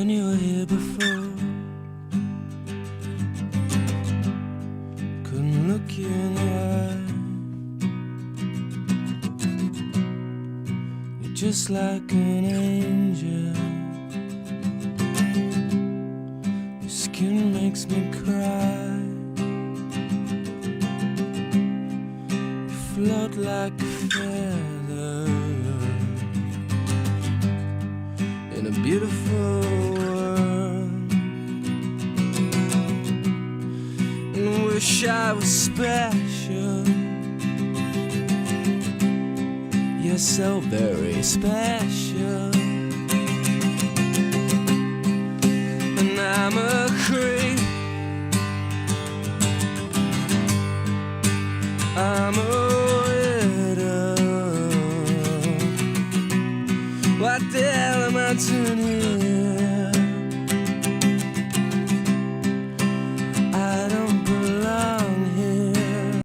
when you were here before. Couldn't look you in the eye. You're just like an angel. Your skin makes me cry. You float like a feather in a beautiful world. And I wish I was special. You're so very special. And I'm a creep. I'm a widow. What the hell am I doing here?